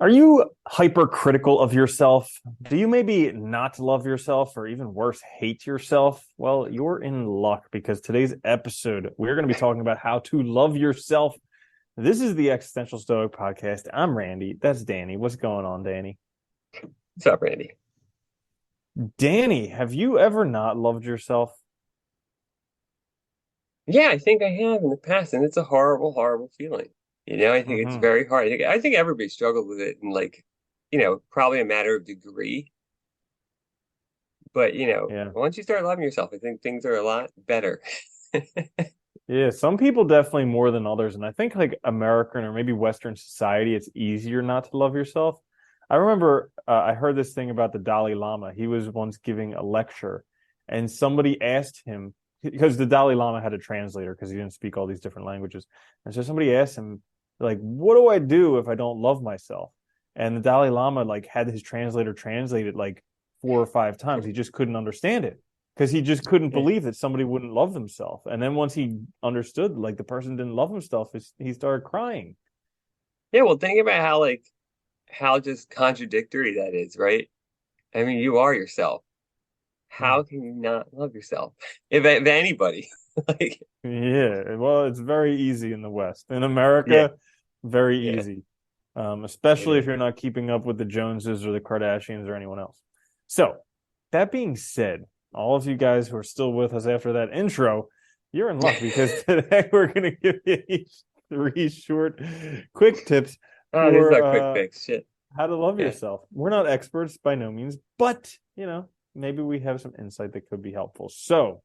Are you hypercritical of yourself? Do you maybe not love yourself or even worse, hate yourself? Well, you're in luck because today's episode, we're going to be talking about how to love yourself. This is the Existential Stoic podcast. I'm Randy. That's Danny. What's going on, Danny? What's up, Randy? Danny, have you ever not loved yourself? Yeah, I think I have in the past, and it's a horrible, horrible feeling. I think it's Hmm. very hard. I think everybody struggled with it in probably a matter of degree. But Yeah. once you start loving yourself, I think things are a lot better. Yeah, some people definitely more than others. And I think like American or maybe Western society, it's easier not to love yourself. I remember I heard this thing about the Dalai Lama. He was once giving a lecture and somebody asked him, because the Dalai Lama had a translator because he didn't speak all these different languages. And so somebody asked him, like, what do I do if I don't love myself? And the Dalai Lama like had his translator translate it like 4 or 5 times. He just couldn't understand it because he just couldn't Yeah. believe that somebody wouldn't love themselves. And then once he understood, like the person didn't love himself, he started crying. Yeah, well, think about how just contradictory that is, right? I mean, you are yourself. Hmm. How can you not love yourself? If anybody, like, Yeah, well, it's very easy in the West. In yeah, America, very yeah, easy, it especially if is. you're not keeping up with the Joneses or the Kardashians or anyone else. So, that being said, all of you guys who are still with us after that intro, you're in luck because today we're going to give you each three short, quick tips Oh, this is for our quick fix. Shit. how to love Yeah. yourself. We're not experts by no means, but maybe we have some insight that could be helpful. So,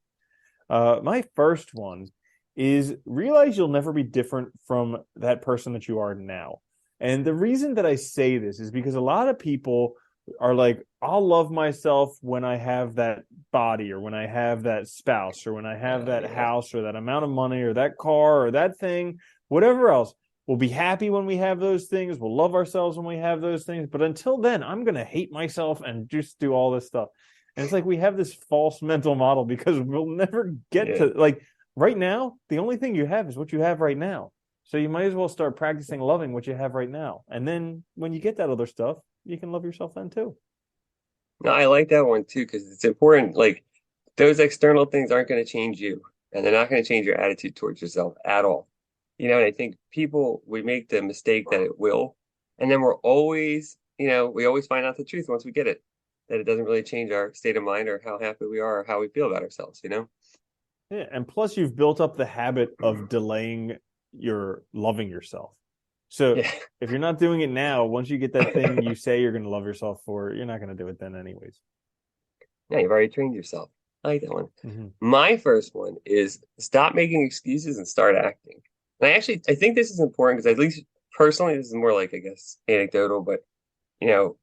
my first one is realize you'll never be different from that person that you are now. And the reason that I say this is because a lot of people are like, I'll love myself when I have that body or when I have that spouse or when I have that Yeah. house or that amount of money or that car or that thing, whatever else. We'll be happy when we have those things. We'll love ourselves when we have those things. But until then, I'm going to hate myself and just do all this stuff. And it's like we have this false mental model because we'll never get Yeah. to like right now, the only thing you have is what you have right now. So you might as well start practicing loving what you have right now. And then when you get that other stuff, you can love yourself then too. No, I like that one too because it's important. Like those external things aren't going to change you, and they're not going to change your attitude towards yourself at all. And I think people we make the mistake that it will, and then we're always, we always find out the truth once we get it, that it doesn't really change our state of mind or how happy we are or how we feel about ourselves. Yeah. And plus you've built up the habit of delaying your loving yourself. So Yeah. if you're not doing it now, once you get that thing you say you're going to love yourself for, you're not going to do it then anyways. Yeah, you've already trained yourself. I like that one. Mm-hmm. My first one is stop making excuses and start acting. And I think this is important because at least personally, this is more like, I guess, anecdotal, but you know,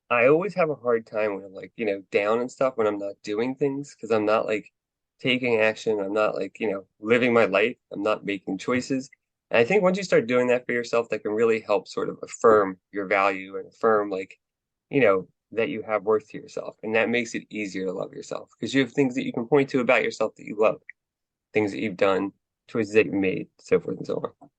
I always have a hard time when I'm like, down and stuff when I'm not doing things because I'm not like taking action. I'm not like, living my life. I'm not making choices. And I think once you start doing that for yourself, that can really help sort of affirm your value and affirm like, that you have worth to yourself. And that makes it easier to love yourself because you have things that you can point to about yourself that you love, things that you've done, choices that you've made, so forth and so on.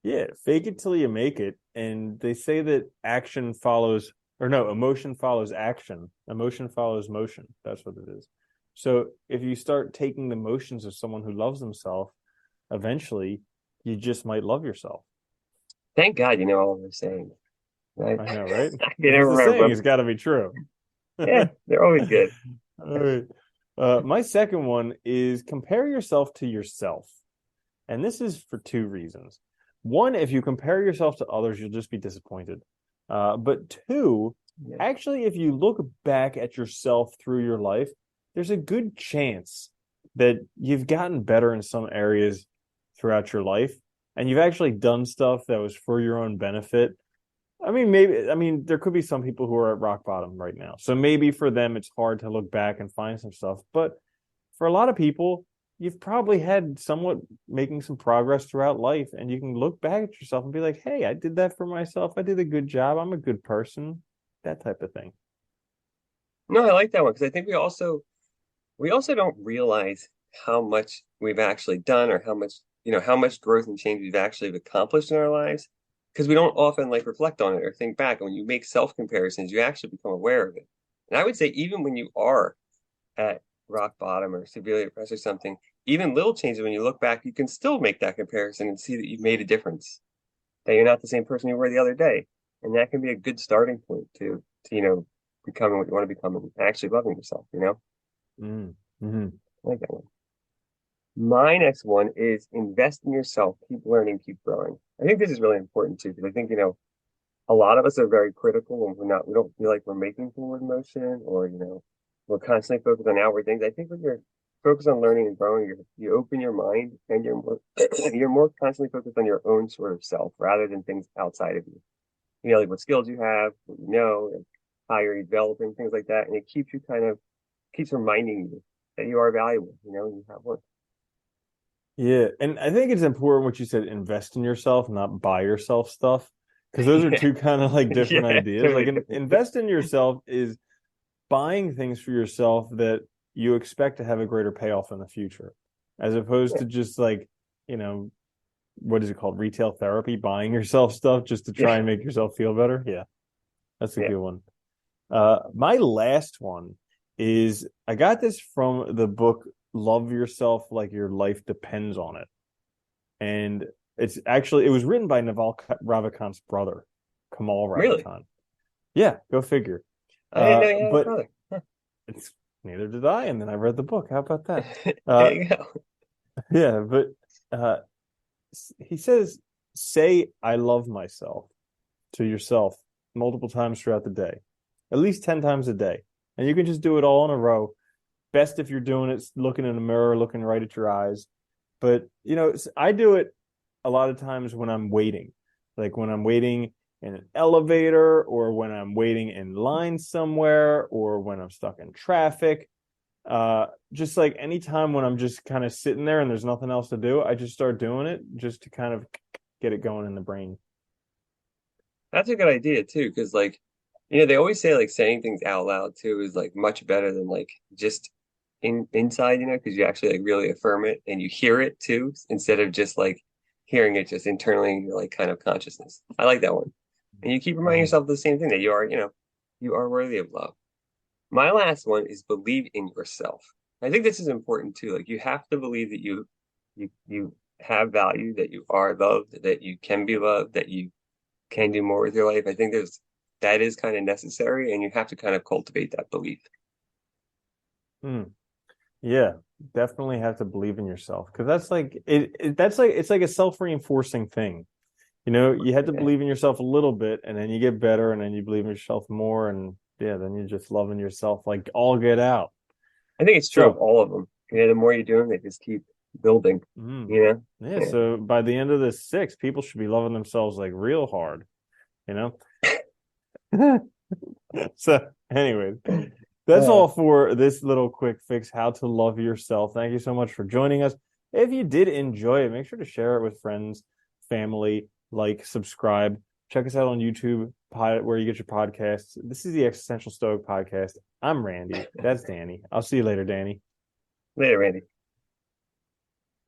Yeah, fake it till you make it. And they say that action follows, or no, emotion follows action. Emotion follows motion. That's what it is. So if you start taking the motions of someone who loves themselves, eventually you just might love yourself. Thank God you know all I'm saying. I, I know, right? I can If it's never a remember saying, them. it's got to be true. Yeah, All they're always good. right. My second one is compare yourself to yourself. And this is for two reasons. One, if you compare yourself to others, you'll just be disappointed. But two, Yeah. actually, if you look back at yourself through your life, there's a good chance that you've gotten better in some areas throughout your life, and you've actually done stuff that was for your own benefit. I mean, there could be some people who are at rock bottom right now. So maybe for them, it's hard to look back and find some stuff. But for a lot of people, you've probably had somewhat making some progress throughout life, and you can look back at yourself and be like, "Hey, I did that for myself. I did a good job. I'm a good person." That type of thing. No, I like that one because I think we also don't realize how much we've actually done or how much growth and change we've actually accomplished in our lives because we don't often like reflect on it or think back. And when you make self comparisons, you actually become aware of it. And I would say even when you are at rock bottom or severely depressed or something, even little changes when you look back, you can still make that comparison and see that you've made a difference, that you're not the same person you were the other day. And that can be a good starting point to becoming what you want to become and actually loving yourself. Mm. Hmm. I like that one. My next one is invest in yourself, keep learning, keep growing. I think this is really important too, because I think, a lot of us are very critical and we don't feel like we're making forward motion or, we're constantly focused on outward things. I think when you're focused on learning and growing, you open your mind and you're more, you're more constantly focused on your own sort of self rather than things outside of you. Like what skills you have, what you know, and how you're developing, things like that. And it keeps reminding you that you are valuable, and you have worth. Yeah, and I think it's important what you said, invest in yourself, not buy yourself stuff, because those are Yeah. two kind of like different Yeah, ideas. totally Like different. invest in yourself is buying things for yourself that you expect to have a greater payoff in the future, as opposed Yeah. to just like, you know, what is it called? Retail therapy, buying yourself stuff just to try Yeah. and make yourself feel better. Yeah, that's a Yeah. good one. My last one is I got this from the book Love Yourself Like Your Life Depends on It. And it was written by Naval Ravikant's brother, Kamal Really? Ravikant. Yeah, go figure. I didn't know you had a But brother. Huh. it's neither did I, and then I read the book. How about that? There Uh, you go. yeah, but uh, he says, say I love myself to yourself multiple times throughout the day, at least 10 times a day. And you can just do it all in a row. Best if you're doing it looking in a mirror, looking right at your eyes. But, I do it a lot of times when I'm waiting, like when I'm waiting in an elevator or when I'm waiting in line somewhere or when I'm stuck in traffic. Just like anytime when I'm just kind of sitting there and there's nothing else to do, I just start doing it just to kind of get it going in the brain. That's a good idea too, because they always say like saying things out loud too is like much better than like just inside, because you actually like really affirm it and you hear it too, instead of just like hearing it just internally in your like kind of consciousness. I like that one. And you keep reminding Mhm. yourself the same thing that you are worthy of love. My last one is believe in yourself. I think this is important too. Like you have to believe that you have value, that you are loved, that you can be loved, that you can do more with your life. I think that is kind of necessary, and you have to kind of cultivate that belief. Hmm. Yeah, definitely have to believe in yourself because that's like that's like it's like a self-reinforcing thing. You have to Yeah. believe in yourself a little bit and then you get better and then you believe in yourself more and yeah, then you're just loving yourself like all get out. I think it's true of So, all of them. The more you do them, they just keep building, mm, you know? yeah, Yeah. so by the end of this six, people should be loving themselves like real hard, you know? So, anyways, that's Uh, all for this little quick fix, how to love yourself. Thank you so much for joining us. If you did enjoy it, make sure to share it with friends, family, like, subscribe. Check us out on YouTube, where you get your podcasts. This is the Existential Stoic Podcast. I'm Randy. That's Danny. I'll see you later, Danny. Later, Randy.